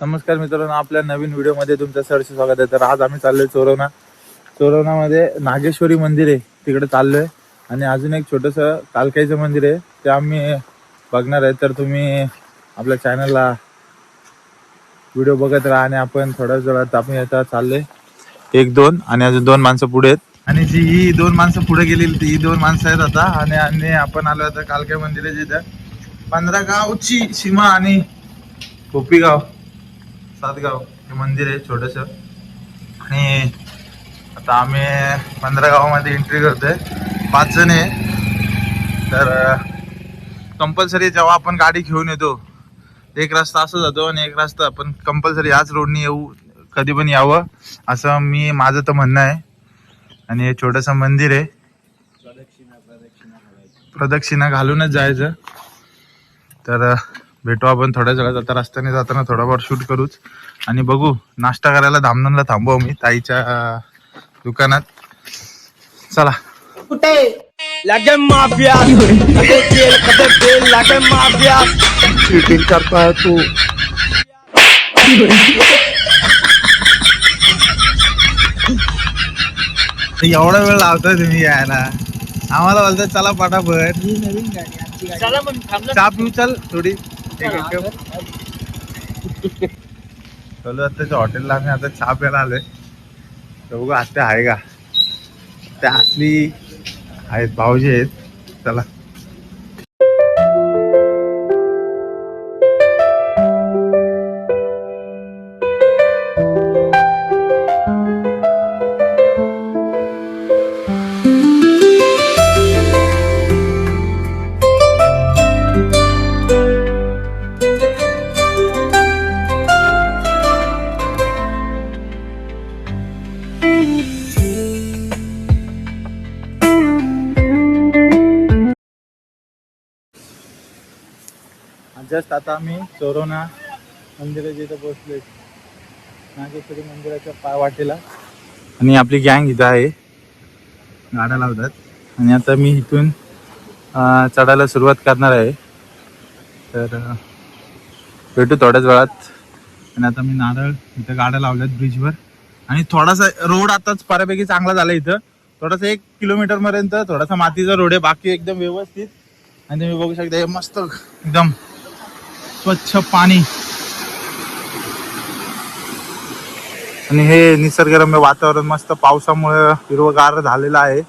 नमस्कार मित्रांनो, आपल्या नवीन व्हिडिओमध्ये तुमचं सहर्ष स्वागत आहे. तर आज आम्ही चाललोय चोरवनामध्ये नागेश्वरी मंदिर आहे, तिकडे चाललोय. आणि अजून एक छोटंसं कालकाईचं मंदिर आहे, ते आम्ही बघणार आहे. तर तुम्ही आपल्या चॅनलला व्हिडिओ बघत राहा. आणि आपण थोड्याच वेळात आम्ही आता चाललोय 1-2 आणि अजून 2 माणसं पुढे आहेत. आणि जी ही 2 माणसं पुढे गेलेली ती 2 माणसं आहेत आता. आणि आपण आलो आता कालकाई मंदिराच्या इथं 15 गावची सीमा आणि गोपीगाव 7 गाव हे मंदिर आहे छोटस. आणि आता आम्ही 15 गावामध्ये एंट्री करतोय. 5 जण आहे. तर कंपल्सरी जेव्हा आपण गाडी घेऊन येतो एक रस्ता असं जातो आणि एक रस्ता आपण कंपल्सरी याच रोडनी कधी पण यावं असं माझं तर म्हणणं आहे. आणि हे छोटंसं मंदिर आहे, प्रदक्षिणा घालूनच जायचं. तर भेटू आपण थोड्याच वेळात. आता रस्त्याने जाताना थोडाफार शूट करूच आणि बघू. नाश्ता करायला धामणला थांबव मी ताईच्या दुकानात. चला. कुठे लागे माफिया लागे माफिया चीटिंग करता तू. एवढा वेळ लावताय तुम्ही यायला, आम्हाला बोलताय चला पटापट. नवीन गाडी चला मग चहा पिऊ चल थोडी. चलो आताच्या हॉटेलला आम्ही आता चहा प्यायला आलोय. तर बघू आत्या आहे का. त्या असली आहेत, भाऊजी आहेत. चला. जस्ट आता आम्ही चोरवना मंदिराच्या इथं पोहोचलोय, नागेश्वरी मंदिराच्या पायवाटेला. आणि आपली गँग इथं आहे, गाड्या लावतात. आणि आता मी इथून चढायला सुरुवात करणार आहे. तर भेटू थोड्याच वेळात. आणि आता मी नारळ इथं गाड्या लावल्यात ब्रिजवर. आणि थोडासा रोड आताच बऱ्यापैकी चांगला झाला इथं. थोडासा 1 किलोमीटर पर्यंत थोडासा मातीचा रोड आहे, बाकी एकदम व्यवस्थित. आणि तुम्ही बघू शकता हे मस्त एकदम स्वच्छ पाणी आणि हे निसर्गरम्य वातावरण मस्त पावसामुळे हिरवगार झालेलं आहे.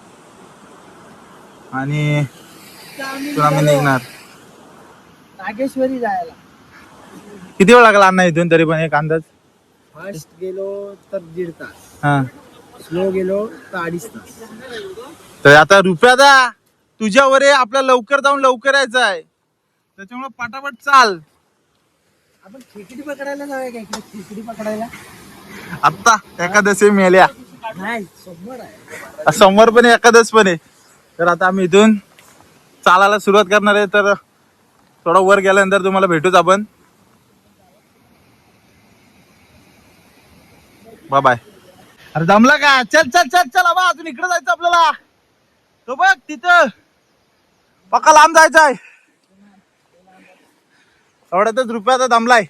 आणि आम्ही निघणार नागेश्वरी जायला. किती वेळ लागला अण्णा इथून तरी पण एक अंदाज? फास्ट गेलो तर 1.5 तास, हा. स्लो गेलो तर 2.5 तास. तर आता रुपया तुझ्यावर आहे, आपल्याला लवकर जाऊन लवकर यायचं आहे, त्याच्यामुळे पटापट चाल. आपण खेकडी पकडायला जाऊया का इकडे? खेकडी पकडायला आता एकादशी मेल्या, नाही समोर आहे. सोमवार पण आहे, एकादश पण आहे. तर आता आम्ही इथून चालायला सुरुवात करणार आहे. तर थोडा वर गेल्यानंतर तुम्हाला भेटूच आपण. Bye bye. अरे दमला का? चल चल चल चल आबा, अजून इकडे जायचं आपल्याला. तो बघ तिथं पक्का लांब जायचं आहे. एवढ्यातच रुपयाचा दमलाय.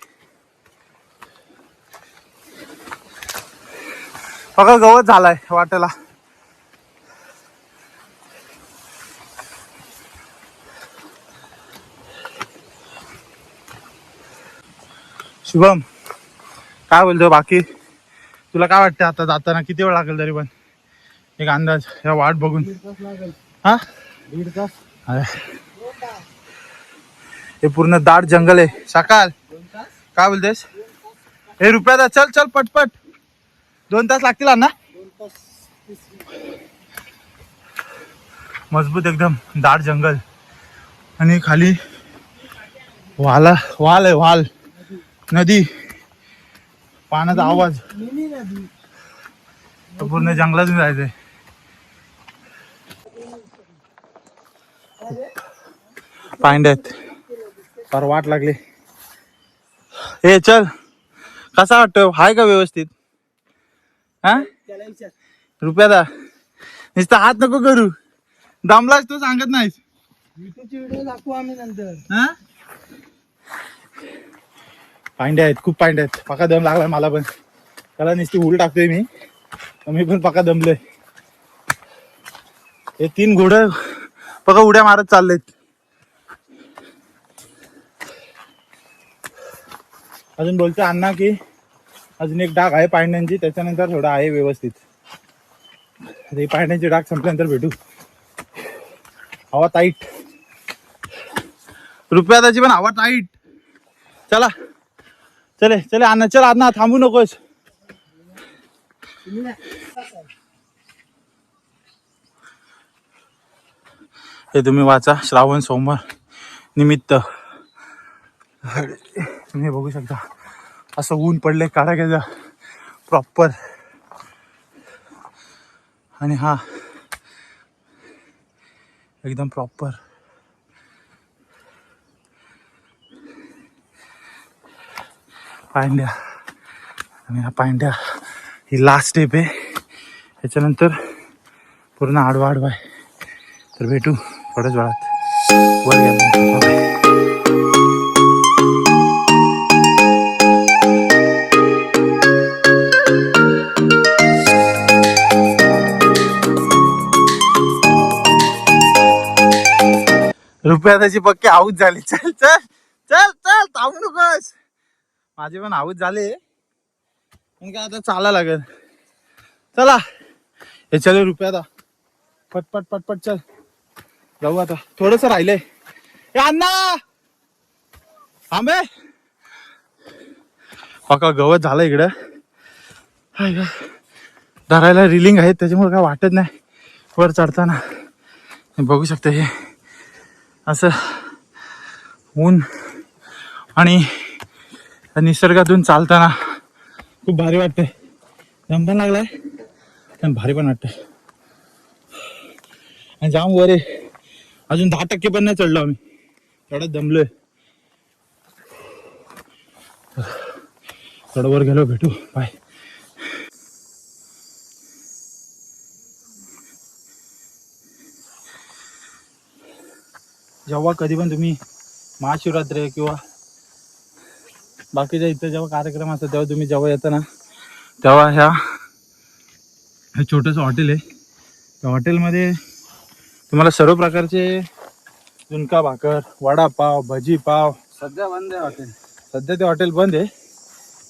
पक्का गवत झालाय वाटेला. शुभम काय बोलतो बाकी? तुला काय वाटतं आता जाताना किती वेळ लागेल तरी पण एक अंदाज या वाट बघून? 1.5 तास लागेल. हा 1.5 तास. अरे हे पूर्ण दाट जंगल आहे. सकाळ 2 तास. काय बोलतेस? हे रुपयाचा चल चल पटपट. 2 तास लागतील ना? 2 तास 30 मिनिट. मजबूत एकदम दाट जंगल. आणि खाली वाल आहे नदी, पाण्याचा आवाज. मिनी नदी. पूर्ण जंगलातून जायचंय. पांड्यात फार वाट लागली. हे चल, कसा वाटतो? हाय का व्यवस्थित? हा त्याला विचार. रुपयाला नुसतं हात नको करू, दमलाच तू सांगत नाहीस. युट्यूबची व्हिडिओ दाखवू आम्ही नंतर. हा पांड्या आहेत, खूप पांड्या आहेत. पका दम लागलाय मला पण. त्याला नुसती उल टाकतोय मी पण पका दमलोय. हे 3 घोडं बघा उड्या मारत चाललेत. अजून बोलतोय अण्णा की अजून एक डाग आहे पांड्यांची, त्याच्यानंतर थोडं आहे व्यवस्थित. हे पांड्यांची डाग संपल्यानंतर भेटू. हवा टाईट, रुपयाची पण हवा टाईट. चला चले चले अण्णा, चल अण्णा थांबू नकोस. हे तुम्ही वाचा, श्रावण सोमवार निमित्त तुम्ही बघू शकता असं ऊन पडले काढायचं प्रॉपर. आणि हा एकदम प्रॉपर पांड्या. आणि हा पांड्या ही लास्ट स्टेप आहे, त्याच्यानंतर पूर्ण आडवा आडवा आहे. तर भेटू थोड्याच वेळात. वर गेला रुपया त्याची पक्की आऊट झाली. चल चल चल चल थांबू नकोस. माझे पण आऊट झाले पण काय आता चाला लागेल. चला हे चले रुपया आता पटपट पटपट चल जाऊ. आता थोडस राहिलंय. हे अण्णा थांबे. पक्का गवत झालं इकडं. धरायला रिलिंग आहेत त्याच्यामुळे काय वाटत नाही वर चढताना. बघू शकता हे असं ऊन आणि निसर्गातून चालताना खूप भारी वाटतंय. दम पण लागलाय आणि भारी पण वाटतंय. आणि जाम वर आहे, अजून 10% पण नाही चढलो आम्ही, थोडं दमलोय. थोडं वर गेलो भेटू. बाय. जेव्हा कधी पण तुम्ही महाशिवरात्री किंवा बाकीच्या इथं जेव्हा कार्यक्रम असतात तेव्हा तुम्ही जेव्हा येता ना, तेव्हा हे छोटंसं हॉटेल आहे. त्या हॉटेलमध्ये तुम्हाला सर्व प्रकारचे झुणका भाकर, वडापाव, भजी पाव. सध्या बंद आहे हॉटेल. सध्या ते हॉटेल बंद आहे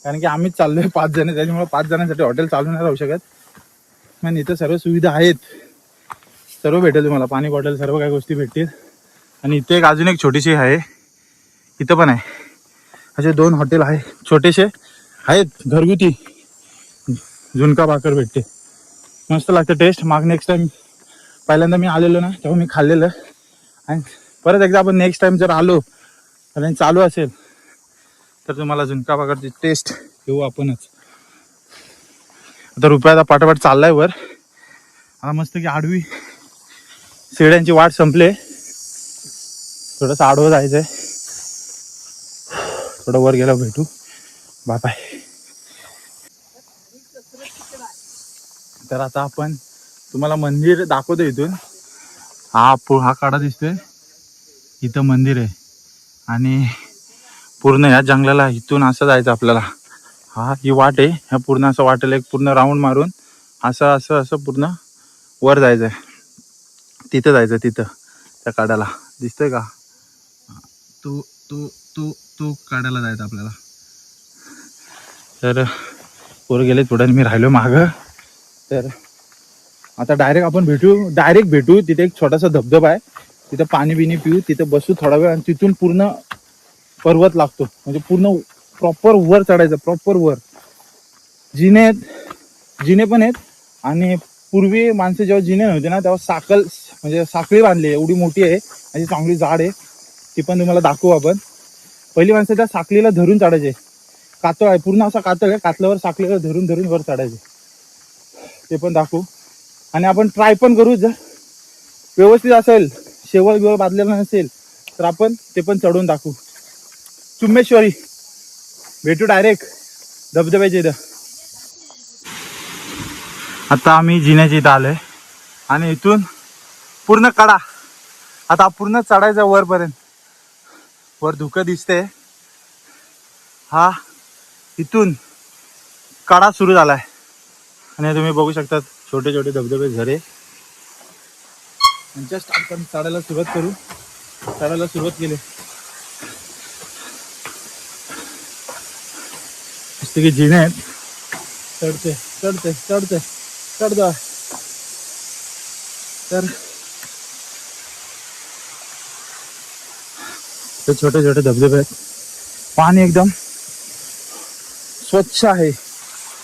कारण की आम्हीच चाललोय 5 जण, त्याच्यामुळे 5 जणांसाठी हॉटेल चालू नाही राहू शकत. पण इथं सर्व सुविधा आहेत, सर्व भेटेल तुम्हाला, पाणी बॉटल सर्व काही गोष्टी भेटतील. आणि इथे अजून एक छोटीशी आहे, इथं पण आहे. असे 2 हॉटेल आहे छोटेसे आहेत, घरगुती झुणका भाकर भेटते, मस्त लागतं टेस्ट. नेक्स्ट टाइम पहिल्यांदा मी आलेलो ना तेव्हा मी खाल्लेलं, आणि परत एकदा आपण नेक्स्ट टाइम जर आलो आणि चालू असेल तर तुम्हाला झुणका भाकरची टेस्ट घेऊ आपणच. आता रुपयाचा पाठापाठ चाललाय वर. आता मस्त की आडवी शेड्यांची वाट संपले, थोडंसं आडवं जायचंय. थोडं वर गेला भेटू. Bye bye. तर आता आपण तुम्हाला मंदिर दाखवतो इथून. हा काढा दिसतोय, इथं मंदिर आहे. आणि पूर्ण ह्या जंगलाला इथून असं जायचं आपल्याला. ही वाट आहे, ह्या पूर्ण असं वाटेल एक पूर्ण राऊंड मारून असं असं असं पूर्ण वर जायचंय. तिथं जायचं, तिथं त्या काढाला दिसतोय का, तो तो तो तो काढायला जायचं आपल्याला. तर वर गेले थोडं, मी राहिलो मागं. तर आता डायरेक्ट भेटू. तिथे एक छोटासा धबधबा आहे, तिथं पाणी बिणी पिऊ, तिथं बसू थोडा वेळ. आणि तिथून पूर्ण पर्वत लागतो, म्हणजे पूर्ण प्रॉपर वर चढायचं, प्रॉपर वर. जिने पण आहेत. आणि पूर्वी माणसं जेव्हा जिने नव्हते ना तेव्हा म्हणजे साखळी बांधली, एवढी मोठी आहे आणि चांगली जाड आहे. ती पण तुम्हाला दाखवू आपण. पहिली माणसं त्या साखळीला धरून चढायचे. कातळ आहे, पूर्ण असा कातळ आहे, कातळावर साखळीला धरून धरून वर चढायचे, ते पण दाखवू. आणि आपण ट्राय पण करू, जर व्यवस्थित असेल, शेवळ बांधलेला नसेल तर आपण ते पण चढून दाखवू. चुम्मेश्वरी भेटू डायरेक्ट धबधब्याच्या इथं. आता आम्ही जिन्याच्या इथं आलोय आणि इथून पूर्ण कडा आता पूर्ण चढायचं वरपर्यंत. वर धुकं दिसते, हा इथून कडा सुरू झालाय आणि तुम्ही बघू शकता छोटे छोटे धबधबे झरे. जस्ट आपण चढायला सुरुवात केली. की जिने आहेत. चढते तर ते छोटे छोटे धबधबे आहेत. पाणी एकदम स्वच्छ आहे.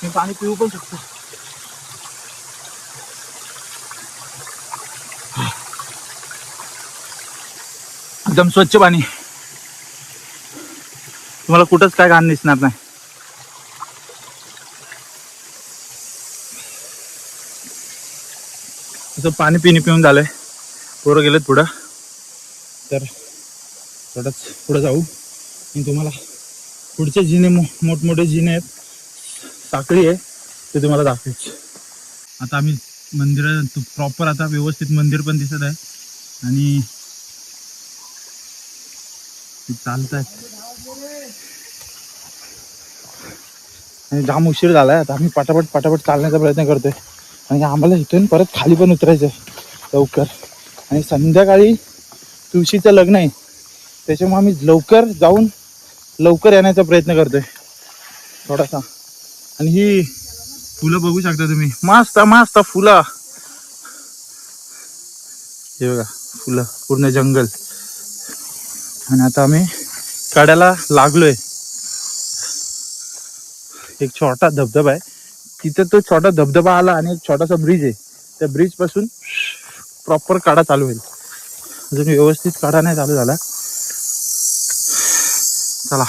मी पाणी पिऊ पण शकतो. एकदम स्वच्छ पाणी. तुम्हाला कुठंच काय घाण दिसणार नाही. असं पाणी पिऊन झालंय. पोरं गेलेत पुढं. तर थोडंच पुढं जाऊ आणि तुम्हाला पुढचे जिने मोठमोठे जिने आहेत, साखळी आहे, ते तुम्हाला दाखवायचे. आता आम्ही मंदिरात प्रॉपर आता व्यवस्थित मंदिर पण दिसत आहे आणि चालत आहे. आणि जाम उशीर झालाय. आता आम्ही पटापट चालण्याचा प्रयत्न करतोय आणि आम्हाला इथून परत खाली पण उतरायचंय लवकर. आणि संध्याकाळी तुळशीचं लग्न आहे, त्याच्यामुळे आम्ही लवकर जाऊन लवकर येण्याचा प्रयत्न करतोय थोडासा. आणि ही फुलं बघू शकता तुम्ही, मस्त फुलं. हे बघा फुलं, पूर्ण जंगल. आणि आता आम्ही कड्याला लागलोय. एक छोटा धबधबा आहे तिथे. तो छोटा धबधबा आला आणि एक छोटासा ब्रिज आहे. त्या ब्रिज पासून प्रॉपर काढा चालू होईल. अजून व्यवस्थित काढा नाही चालू झाला. चला.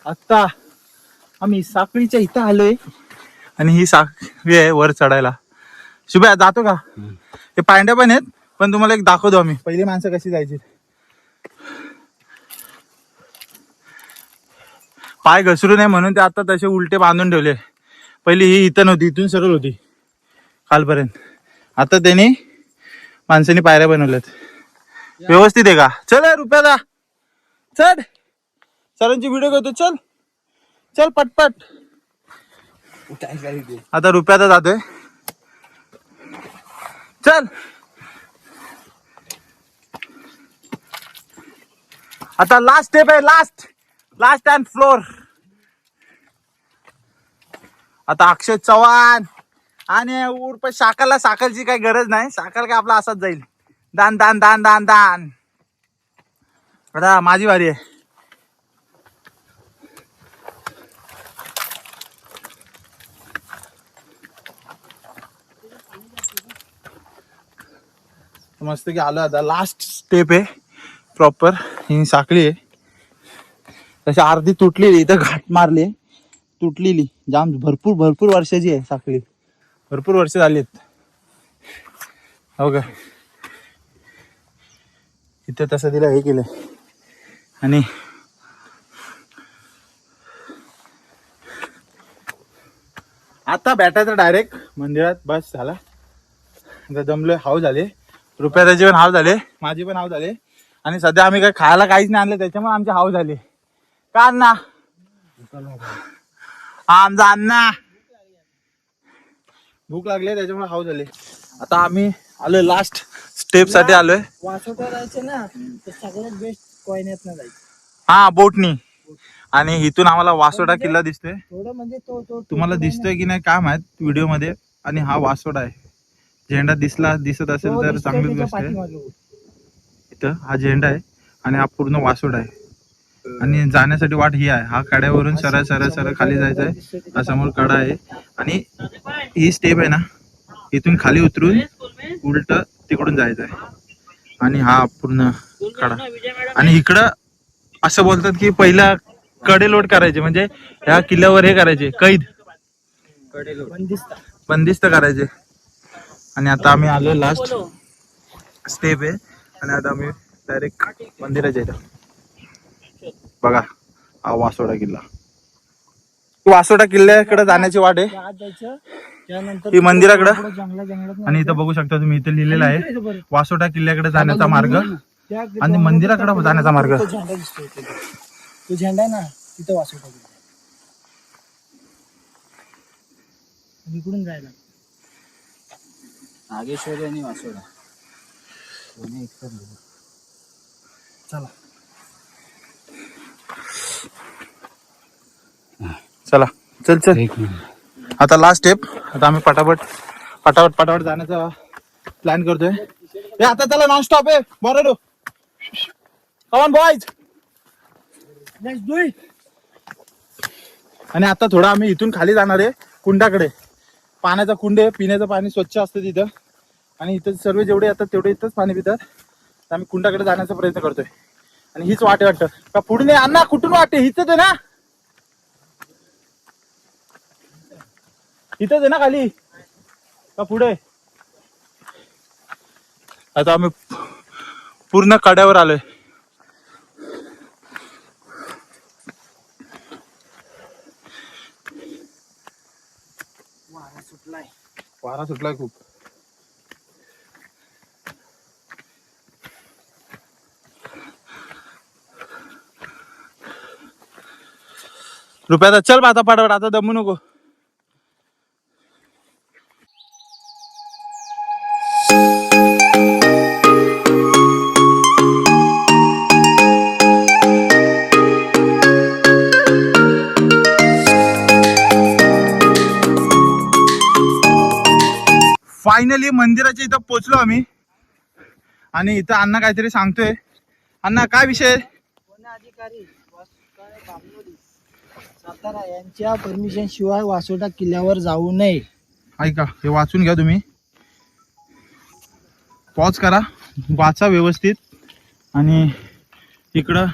आता आम्ही साखळीच्या इथं आलोय आणि ही साखळी आहे वर चढायला. शुभ्या जातो का? हे पांड्या पण आहेत, पण तुम्हाला एक दाखवतो आम्ही पहिली माणसं कशी जायची. पाय घसरू नये म्हणून ते आता तसे उलटे बांधून ठेवले. पहिली ही इथं नव्हती, इथून सरळ होती खालपर्यंत. आता त्यांनी माणसांनी पायऱ्या बनवल्यात. व्यवस्थित आहे का? चल रुपयाला चढ. सरांची व्हिडिओ करतो. चल पटपट. आता रुपयाला जातोय. चल. आता लास्ट स्टेप आहे. Last and floor. आता अक्षय चव्हाण आणि उर्फ शाकाला साखरची काही गरज नाही. साखर काय आपला असाच जाईल. दान. आता माझी वारी आहे. मस्त की आलं. आता लास्ट स्टेप आहे प्रॉपर. ही साखळी आहे तशी अर्धी तुटलेली. इथं घाट मारली, तुटलेली जाम. भरपूर वर्षाची आहे साखळी. भरपूर वर्ष झालीत. हो का? इथं तसं तिला हे केलं. आणि आता भेटायचं डायरेक्ट मंदिरात. बस झाला. आता जमलोय. हाव झाले रुपयाचे पण हाव झाले, माझी पण हाव झाले. आणि सध्या आम्ही काय खायला काहीच नाही आणलं, त्याच्यामुळे आमचे हाव झाले. का अण्णा? आमचा अण्णा भूक लागली त्याच्यामुळे हाव झाले. आता आम्ही आलोय लास्ट स्टेप साठी आलोय. वासोटा जायचं ना, तर सगळ्यात बेस्ट कोयन्यात ना जायचं. हा बोटनी. आणि इथून आम्हाला वासोटा किल्ला दिसतोय. थोडं म्हणजे तो तुम्हाला दिसतोय की नाही काय माहित व्हिडिओ मध्ये. आणि हा वासोटा आहे. झेंडा दिसत असेल तर चांगली गोष्ट आहे. इथं हा झेंडा आहे आणि हा पूर्ण वासोटा आहे. आणि जाण्यासाठी वाट ही आहे. हा कड्यावरून सरळ खाली जायचं आहे. हा समोर कडा आहे आणि ही स्टेप आहे ना, इथून खाली उतरून उलट तिकडून जायचं आहे. आणि हा पूर्ण कडा. आणि इकडं असं बोलतात की पहिला कडे लोट करायचे, म्हणजे ह्या किल्ल्यावर हे करायचे कैद. बंदिस्त करायचे. आणि आता आम्ही आलो लास्ट स्टेप आहे आणि आता आम्ही डायरेक्ट मंदिराच्या इथं बघा हा वासोटा किल्ला. वासोटा किल्ल्याकडे जाण्याची वाट आहे आत जायचं त्यानंतर ही मंदिराकडं. जंगलात आणि इथं बघू शकता तुम्ही, इथं लिहिलेलं आहे वासोटा किल्ल्याकडे जाण्याचा मार्ग आणि मंदिराकडे जाण्याचा मार्ग. तो झेंडा दिसतोय तिथे. तो झेंडा आहे ना तिथं वासोटा किल्ला. आणि इकडून जायला नागेश्वरी आणि वासोटा दोन्ही एकच. चला चला चल चल. आता लास्ट स्टेप. आता आम्ही पटापट जाण्याचा प्लॅन करतोय. हे आता चला नॉन स्टॉप आहे बरोबर. Come on boys let's do it. आणि आता थोडं आम्ही इथून खाली जाणार आहे कुंडाकडे. पाण्याचा कुंड आहे, पिण्याचं पाणी स्वच्छ असतं तिथं. आणि इथं सर्व जेवढे येतात तेवढे इथंच पाणी पितात. तर आम्ही कुंडाकडे जाण्याचा प्रयत्न करतोय. आणि हीच वाट वाटतं का पुढे नाही अण्णा कुठून वाटे हीच आहे ना, इथंच आहे ना खाली का पुढे. आता आम्ही पूर्ण कड्यावर आलोय. वारा सुटलाय खूप. रुपयाचा चल आता पटापट, आता दमू नको. फायनली मंदिराच्या इथं पोहोचलो आम्ही. आणि इथं अण्णा काहीतरी सांगतोय. अण्णा काय विषय? वन अधिकारी बामनोली सातारा यांच्या परमिशन शिवाय वासोटा किल्ल्यावर जाऊ नये. ऐका हे वाचून घ्या तुम्ही. पॉज करा, वाचा व्यवस्थित. आणि इकडं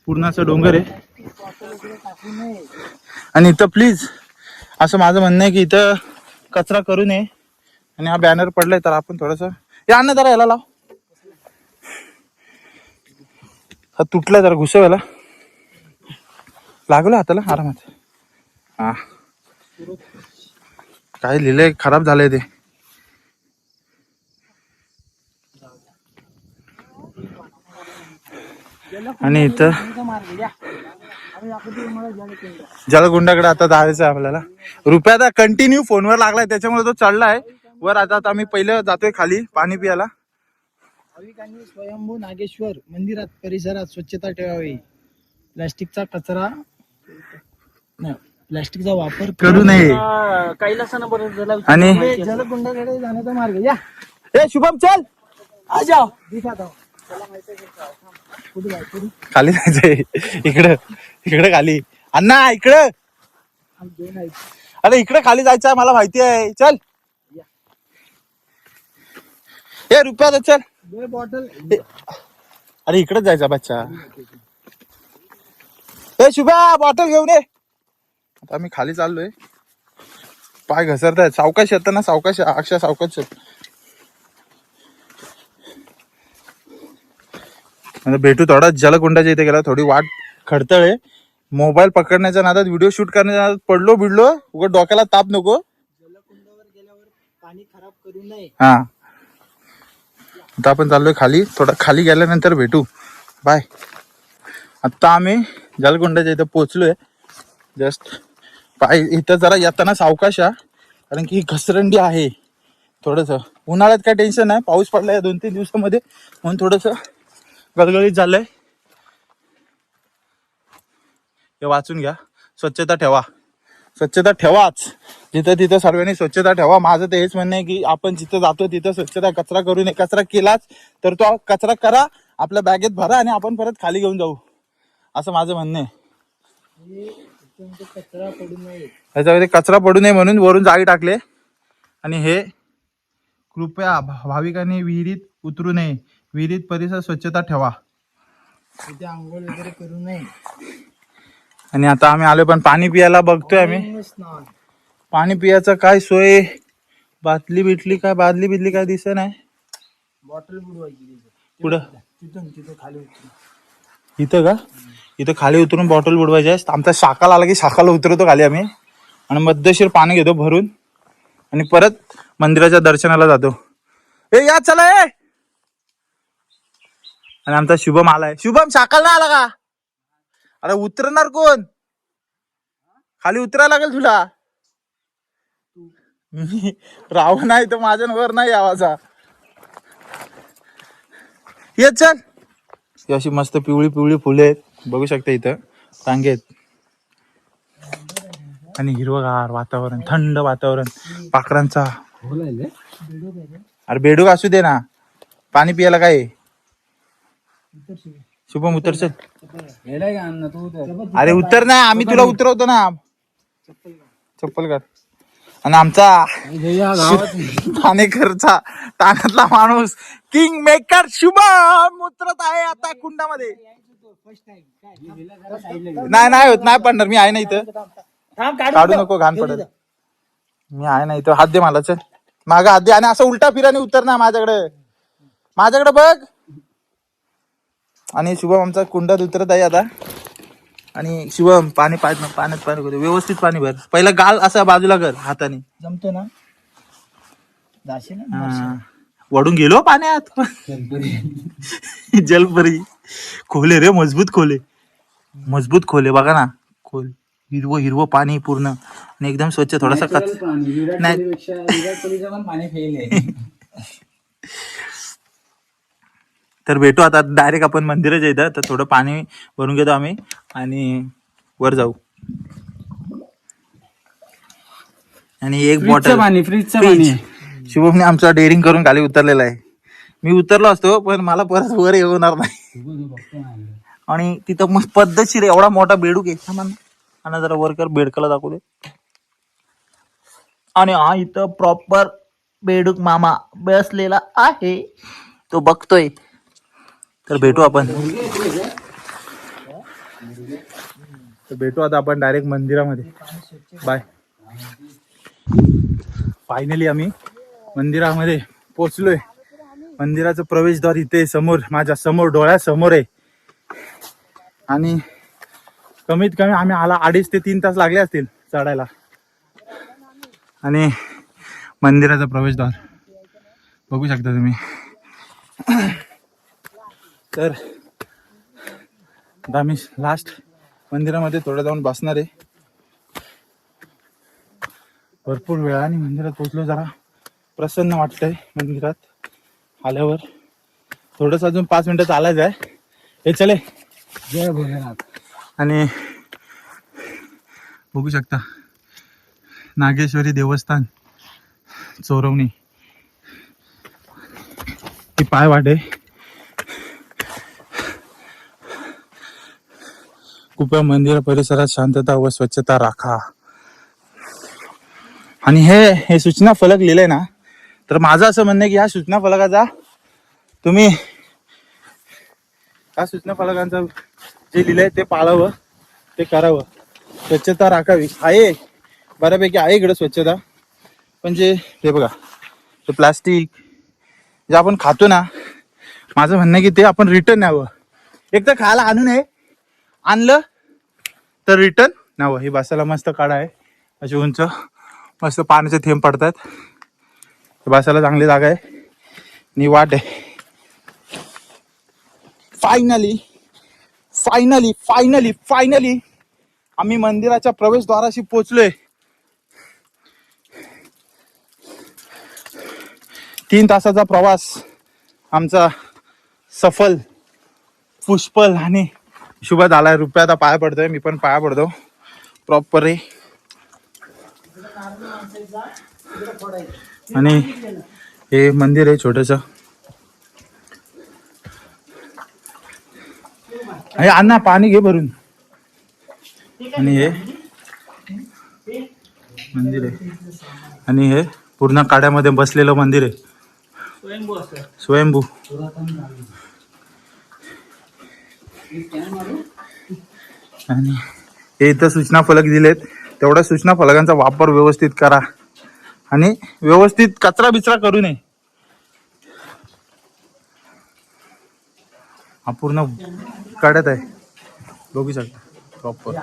पूर्ण असं डोंगर आहे. टाकू नये. आणि इथं प्लीज असं माझं म्हणणं आहे की इथं कचरा करू नये. आणि हा बॅनर पडलाय तर आपण थोडस या अण्णा जरा याला लाव. हा तुटलाय जरा घुसव याला. लागलो हाताला आरामात. हा काय लिहिलंय खराब झालंय ते. आणि इथं जलकुंडाकडे आता जायचं आहे आपल्याला. रुपया आता कंटिन्यू फोनवर लागलाय त्याच्यामुळे तो चढलाय वर. आता आम्ही पहिलं जातोय खाली पाणी पियाला. भाविकांनी स्वयंभू नागेश्वर मंदिरात परिसरात स्वच्छता ठेवावी. प्लास्टिकचा कचरा प्लास्टिकचा वापर करू नये. कैलासानं बरोबर. आणि जलकुंडाकडे जाण्याचा मार्ग. या ए शुभम चल आ जाओ दिखाता हूं. चला माहिती आहे का? कुठे जायचं? खाली जायचंय. इकडं खाली. अण्णा इकडं. आम्ही दोन आहेत. अरे इकडे खाली जायचं आहे मला माहिती आहे. चल ए रुपया चल. दे बॉटल. अरे इकडेच जायचा बच्चा. ए शुभ्या बॉटल घेऊन ये. आता आम्ही खाली चाललोय. पाय घसरतायत. सावकाश येतं ना, सावकाश अक्षय सावकाश येत. भेटू थोडा जलकुंडाच्या इथे गेला. थोडी वाट खडतळ आहे. मोबाईल पकडण्याच्या नादात व्हिडिओ शूट करण्याच्या नादात पडलो बिडलो. उगाच डोक्याला ताप नको. जलकुंडावर गेल्यावर पाणी खराब करू नये. हा आता आपण चाललोय खाली. थोडा खाली गेल्यानंतर भेटू. बाय. आता आम्ही जलकुंडाच्या इथे पोहोचलोय. जस्ट पाय इथं जरा येताना सावकाश या, कारण की घसरंडी आहे. थोडस उन्हाळ्यात काय टेन्शन नाही. पाऊस पडलाय 2-3 दिवसामध्ये म्हणून थोडस गलगलीत झालंय. हे वाचून घ्या. स्वच्छता ठेवा. स्वच्छता ठेवाच. जिथं तिथं सर्वांनी स्वच्छता ठेवा. माझं तर हेच म्हणणं आहे की आपण जिथं जातो तिथं स्वच्छता. कचरा करू नये. कचरा केलाच तर तो कचरा करा, आपल्या बॅगेत भरा आणि आपण परत खाली घेऊन जाऊ, असं माझं म्हणणं आहे. कचरा पडू नये. ह्याच्यामध्ये कचरा पडू नये म्हणून वरून जाळी टाकले. आणि हे कृपया भाविकांनी विहिरीत उतरू नये. विहिरीत परिसर स्वच्छता ठेवा. तिथे आंघोळ वगैरे करू नये. आणि आता आम्ही आलोय पण पाणी पियाला बघतोय आम्ही. स्नान पाणी पियाचं काय सोय, बाटली बिटली काय दिसत नाही. बॉटल बुडवायची पुढं तिथं खाली उतरून. इथं का? इथं खाली उतरून बॉटल बुडवायची आहे. आमचा शाखाला आला की शाखाला उतरतो खाली आम्ही आणि मध्यशीर पाणी घेतो भरून आणि परत मंदिराच्या दर्शनाला जातो. या चला ए. आणि आमचा शुभम आलाय. शुभम शाखाला नाही आला का? अरे उतरणार कोण? खाली उतरायला लागेल तुला. राव नाही तर माझ्या वर नाही आवाजा. ये चल. ही अशी मस्त पिवळी पिवळी फुले आहेत, बघू शकता इथं रांगे आहेत. आणि हिरवगार वातावरण, थंड वातावरण, पाखरांचा. अरे बेडूक असू दे ना, पाणी पियाला काय. शुभम उतर चल. अरे उतर ना, आम्ही तुला उतरवतो ना. चप्पल काढ. आणि आमचा ठाणेकरचा तानातला माणूस किंग मेकर शुभम उतरत आहे आता कुंडामध्ये. नाही होत, नाही पडणार. मी आहे ना इथं. काढू नको, घाण पडत. मी आहे ना इथं. हात दे मला. चल मागा हात दे आणि असं उलटा फिराने उतर ना माझ्याकडे बघ. आणि शुभम आमचा कुंडात उतरत आहे आता. आणि शिवम पाणी पाण्यात करू, व्यवस्थित पाणी भर. पहिला गाल असा बाजूला कर हाताने. जमतो ना. वडून गेलो पाण्यात. जलपरी खोले रे, मजबूत खोले बघा ना. खोल हिरवं पाणी पूर्ण आणि एकदम स्वच्छ. थोडासा नाही तर भेटू आता डायरेक्ट आपण मंदिरात येतं. तर थोडं पाणी भरून घेतो आम्ही आणि वर जाऊ. आणि एक बॉटल फ्रीजचं पाणी. शुभमने आमचा डेअरिंग करून खाली उतरलेला आहे. मी उतरलो असतो पण मला परत वर येणार नाही. आणि तिथं मग पद्धतशीर एवढा मोठा बेडूक आहे. आणि जरा वर कर, बेडकाला दाखवू दे. आणि हा इथं प्रॉपर बेडूक मामा बसलेला आहे, तो बघतोय. तर भेटू आता आपण डायरेक्ट मंदिरामध्ये. बाय. फायनली आम्ही मंदिरामध्ये पोचलोय. मंदिराचं प्रवेशद्वार इथे समोर, माझ्या समोर, डोळ्यासमोर आहे. आणि कमीत कमी आम्ही 2.5 ते 3 तास लागले असतील चढायला. आणि मंदिराचं प्रवेशद्वार बघू शकता तुम्ही. तर आता आम्ही लास्ट मंदिरामध्ये थोडं जाऊन बसणार आहे. भरपूर वेळाने मंदिरात पोहोचलो. जरा प्रसन्न वाटतंय मंदिरात आल्यावर. थोडंसं अजून 5 मिनिटं चालायचं आहे. हे चले. जय भोलेनाथ. आणि बघू शकता नागेश्वरी देवस्थान चोरवणी ही पायवाट आहे. कृपया मंदिर परिसरात शांतता व स्वच्छता राखा. आणि हे सूचना फलक लिहिलंय ना, तर माझं असं म्हणणं आहे की ह्या सूचना फलकाचा तुम्ही, ह्या सूचना फलकांचं जे लिहिलंय ते पाळावं, ते करावं. स्वच्छता राखावी. आहे बऱ्यापैकी आहे इकडं स्वच्छता, पण जे हे बघा ते प्लास्टिक जे आपण खातो ना, माझं म्हणणं आहे की ते आपण रिटर्न न्यावं. एक तर खायला आणू नये, आणलं तर रिटर्न न्यावं. ही बसायला मस्त काढा आहे, अशी उंच मस्त पाण्याचे थेंब पडतात. बसायला चांगली जागा आहे आणि वाट आहे. फायनली आम्ही मंदिराच्या प्रवेशद्वाराशी पोहोचलोय. 3 तासाचा प्रवास आमचा सफल, पुष्पल आणि शुभ झालाय. रुपया आता पाया पडतोय, मी पण पाया पडतो प्रॉपर आहे. आणि हे मंदिर आहे छोटस. अण्णा पाणी घे भरून. आणि हे मंदिर आहे. आणि हे पूर्ण काड्यामध्ये बसलेलं मंदिर आहे, स्वयंभू. आणि हे इथं सूचना फलक दिलेत तेवढ्या सूचना फलकांचा वापर व्यवस्थित करा आणि व्यवस्थित कचरा बिचरा करू नये. हा पूर्ण काढत आहे, बघू शकता प्रॉपर.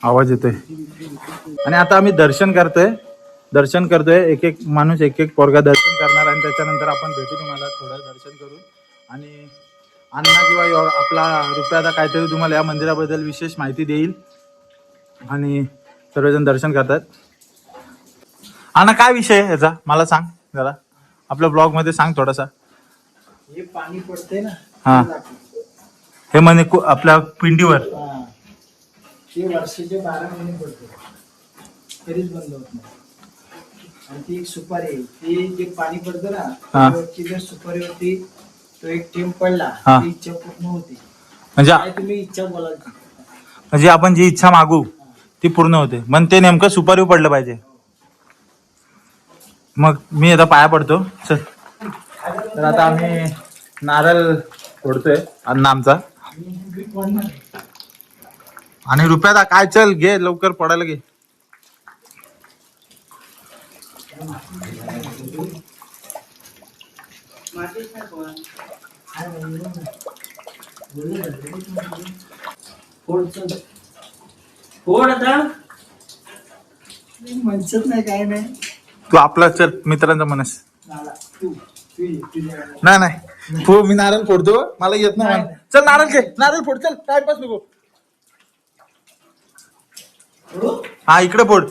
आवाज येतोय. आणि आता आम्ही दर्शन करतोय. एक एक माणूस एक एक पोरगा दर्शन करणार आणि त्याच्यानंतर आपण भेटू तुम्हाला थोडं दर्शन करून. आणि अण्णा किंवा आपला रुपया काहीतरी तुम्हाला या मंदिराबद्दल विशेष माहिती देईल. आणि सर्वजण दर्शन करतात. अण्णा काय विषय आहे याचा मला सांग जरा, आपल्या ब्लॉग मध्ये सांग थोडासा. हे पाणी पडते ना, हा, हे म्हणे आपल्या पिंडीवर ते वर्षाचे 12 महिने पडते, तरीच बंद होत नाही. आणि ती एक सुपारी आहे, ती जे पाणी पडतं ना, त्यावरची जर सुपारीवरती तो एक थेंब पडला, ती इच्छा पूर्ण होते. म्हणजे तुम्ही इच्छा बोलाल, म्हणजे आपण जी इच्छा मागू ती पूर्ण होते. मग ते नेमकं सुपारीवर पडलं पाहिजे. मग मी आता पाया पडतो. चल. तर आता आम्ही नारळ फोडतोय अण्णा आमचा. आणि रुपयाला काय, चल घे लवकर पडायला घे. म्हणत नाही काय नाही. तू आपला चल मित्रांचा मनस. नाही हो, मी नारळ फोडतो, मला येत नाही. चल नारळ घे, नारळ फोड, चल टाइमपास नको. हा इकडे फोड.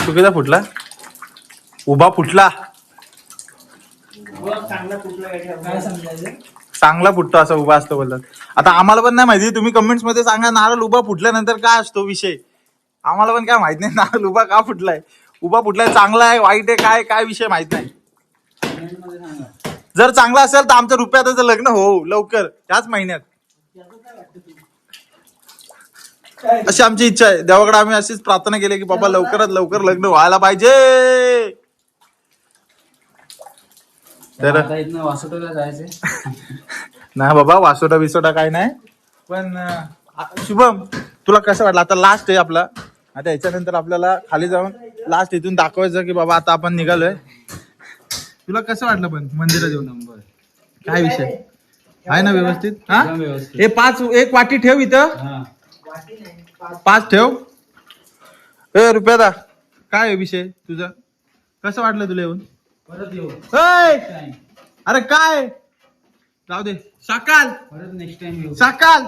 चुकीचा फुटला, उभा फुटला. चांगला फुटतो असा उभा असतो बोलतात. आता आम्हाला पण नाही माहिती, तुम्ही कमेंट्स मध्ये सांगा नारळ उभा फुटल्यानंतर काय असतो विषय. आम्हाला पण काय माहित नाही नारळ उभा का फुटलाय, उभा फुटलाय चांगला आहे वाईट आहे काय काय विषय माहित नाही. जर चांगला असेल तर आमच्या रुपयाचं लग्न हो लवकर याच महिन्यात, अशी आमची इच्छा आहे. देवाकडे आम्ही अशीच प्रार्थना केली की बाबा लवकरात लवकर लग्न व्हायला पाहिजे. तर वासोटाला जायचंय. नाही बाबा वासोटा बिसोटा काय नाही. पण शुभम तुला कसं वाटलं, आता लास्ट आहे आपला, आता याच्यानंतर आपल्याला खाली जाऊन लास्ट इथून दाखवायचं की बाबा आता आपण निघालोय. तुला कसं वाटलं पण मंदिरात येऊन? काय विषय आहे ना व्यवस्थित? हा, हे 5 एक वाटी ठेव इथं, 5 ठेव. ए रुपयादा काय विषय तुझा, कसं वाटलं तुला येऊन? परत येऊ. अरे काय जाऊ दे, सकाळ परत नेक्स्ट टाइम येऊ. सकाळ.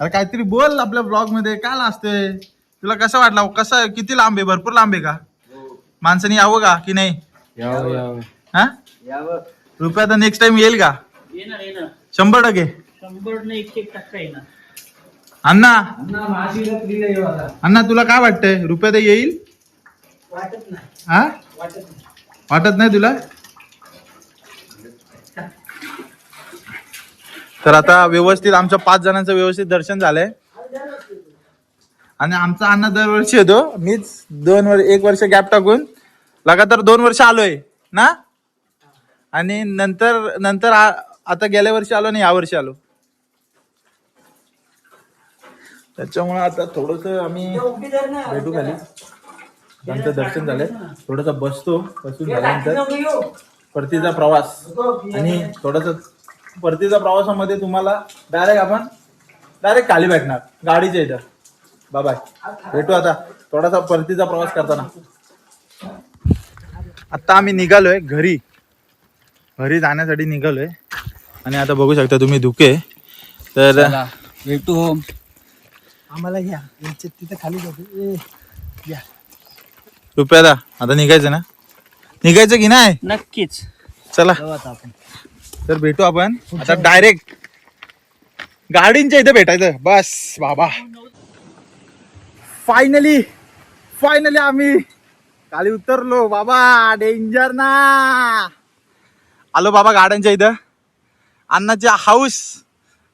अरे काहीतरी बोल आपल्या ब्लॉग मध्ये, काय असते तुला? कसं वाटलं, कसं किती लांब आहे, भरपूर लांब आहे का? माणसाने यावं का की नाही? यावं. हा रुपया तर नेक्स्ट टाइम येईल का? येणार 100%. 100% येणार. अण्णा महाशिवरात्रीला येऊ आता. अण्णा तुला काय वाटतंय, रुपया तर येईल? वाटत नाही. हा वाटत नाही तुला? तर आता व्यवस्थित आमच्या 5 जणांचं व्यवस्थित दर्शन झालंय. आणि आमचा अण्णा दरवर्षी येतो, मीच 1 वर्ष गॅप टाकून लगातार 2 वर्ष आलोय ना. आणि नंतर आता गेल्या वर्षी आलो आणि या वर्षी आलो. त्याच्यामुळे आता थोडस आम्ही भेटू खाली. आमचं दर्शन झालंय, थोडस बसून झाल्यानंतर परतीचा प्रवास. आणि थोडस परतीच्या प्रवासामध्ये तुम्हाला डायरेक्ट खाली भेटणार गाडीच्या इथं. बाय भेटू आता थोडासा परतीचा प्रवास करताना. आता आम्ही निघालोय घरी जाण्यासाठी निघालोय. आणि आता बघू शकता तुम्ही धुके. तर भेटू होम. आम्हाला घ्या तिथे खाली जातो. रुपयादा आता निघायचं की नाही? नक्कीच चला आपण. तर भेटू आपण आता डायरेक्ट गाडींच्या इथे भेटायचं बस बाबा. फायनली आम्ही खाली उतरलो बाबा. डेंजर ना. आलो बाबा गाड्यांच्या इथं. अण्णाची हाऊस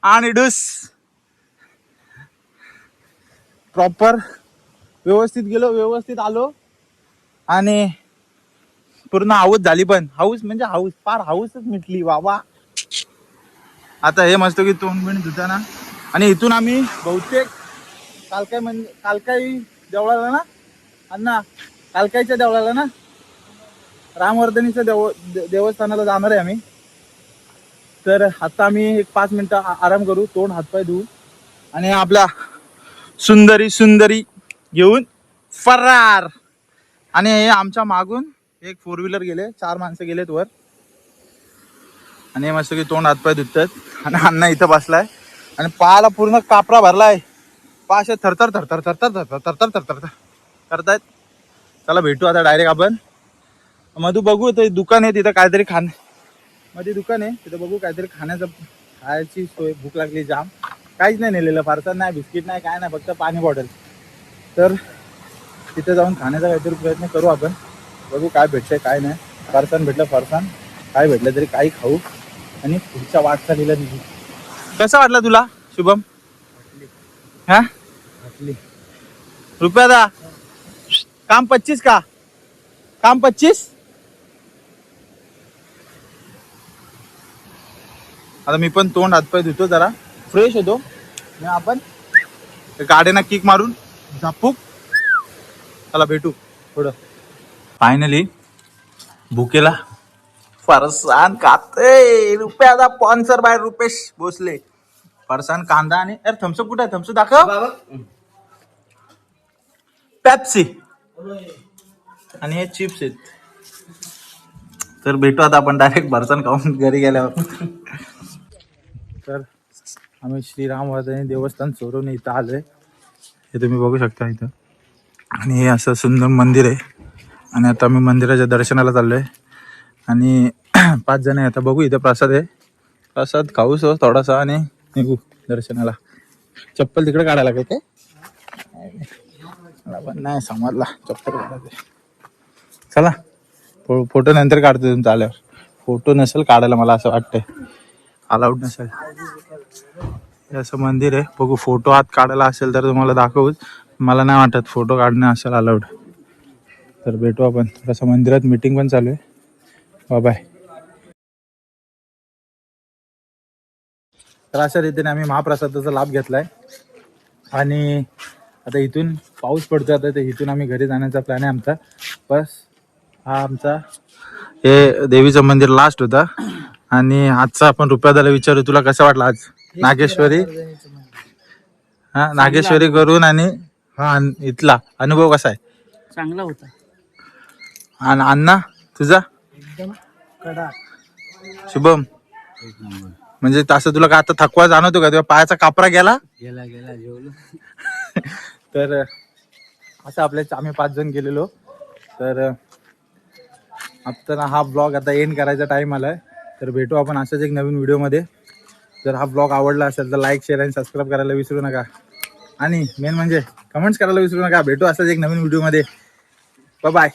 आणि डुस प्रॉपर व्यवस्थित गेलो, व्यवस्थित आलो आणि पूर्ण हाऊस झाली. पण हाऊस म्हणजे हाऊस, फार हाऊसच मिटली बाबा. आता हे मस्त की तोंड बिंड धुताना. आणि इथून आम्ही बहुतेक कालकाई देवळाला ना अण्णा, कालकाईच्या देवळाला ना, रामवर्धनीच्या देवस्थानाला जाणार आहे आम्ही. तर आता आम्ही एक 5 मिनिटं आराम करू, तोंड हातपाय धुवू आणि आपल्या सुंदरी घेऊन फरार. आणि हे आमच्या मागून एक 4 व्हीलर गेले, 4 माणसं गेलेत वर आणि मस्त की तोंड हातपाय धुतात. आणि अण्णा इथं बसलाय आणि पायाला पूर्ण कापरा भरलाय. पा असे थरथर थरथर थरथर थरथर थरथर थरथर करतायत. चला भेटू आता डायरेक्ट आपण. मधू बघू ते दुकान आहे तिथं काहीतरी मध्ये दुकान आहे तिथं, बघू काहीतरी खायची सोय. भूक लागली जाम. काहीच नाही नेलेलं, फारसा नाही, बिस्किट नाही, काय नाही, फक्त पाणी बॉटल. तर तिथे जाऊन खाण्याचा काहीतरी प्रयत्न करू आपण. बघू काय भेटतंय काय नाही. फरसाण भेटलं फरसाण, काय भेटलं तरी काही खाऊ आणि पुढच्या वाटचालीला निघू. कसा वाटला तुला शुभम? हा रुपया दा काम 25 का? काम 25. आता मी पण तोंड हातपाय धुतो, जरा फ्रेश होतो आणि आपण गाडीना किक मारून झापूक. चला भेटू थोडं. फायनली भुकेला फरसाण खाते. रुपयाचा स्पॉन्सर बाय रुपेश भोसले. फरसाण, कांदा आणि अरे थम्सअप कुठे आहे? थम्सअप दाखव. पेप्सी आणि हे चिप्स आहेत. तर भेटू आता आपण डायरेक्ट फरसाण खाऊन घरी गेल्यावर. तर आम्ही श्रीरामवर्धनी देवस्थान चोरवणे इथं आलोय. हे तुम्ही बघू शकता इथं. आणि हे असं सुंदर मंदिर आहे. आणि आता आम्ही मंदिराच्या दर्शनाला चाललोय आणि 5 जण आहे. आता बघू इथं प्रसाद आहे, प्रसाद खाऊ सो थोडासा आणि निघू दर्शनाला. चप्पल तिकडे काढायला लागेल काय? मला पण नाही समजला चप्पल काढायचं. चला फोटो नंतर काढतो तुमचा आल्यावर. फोटो नसेल काढायला मला असं वाटतंय, अलाउड नसेल. हे असं मंदिर आहे. बघू फोटो आत काढायला असेल तर तुम्हाला दाखवूच. मला नाही वाटत फोटो काढणं असेल अलाउड. तर भेटू आपण. थोडंसं मंदिरात मीटिंग पण चालू आहे. बाय. तर अशा रीतीने आम्ही महाप्रसादाचा लाभ घेतलाय आणि आता इथून पाऊस पडतो. आता ते इथून आम्ही घरी जाण्याचा प्लॅन आहे आमचा. बस हा आमचा हे देवीचं मंदिर लास्ट होता. आणि आजचा आपण रुपयादाला विचारू, तुला कसं वाटलं आज नागेश्वरी? हा नागेश्वरी करून आणि हा इथला अनुभव कसा आहे? चांगला होता. आणि अण्णा तुझा? एकदम कडा. शुभम म्हणजे तसं तुला का आता थकवा जाणवतो का? तेव्हा पायाचा कापरा गेला जेवलो. तर असं आम्ही 5 जण गेलेलो. तर आता हा ब्लॉग आता एंड करायचा टाइम आलाय. तर भेटू आपण असंच एक नवीन व्हिडिओमध्ये. जर हा ब्लॉग आवडला असेल तर लाईक, शेअर आणि सबस्क्राईब करायला विसरू नका. आणि मेन म्हणजे कमेंट्स करायला विसरू नका. भेटू असंच एक नवीन व्हिडिओमध्ये. बाय.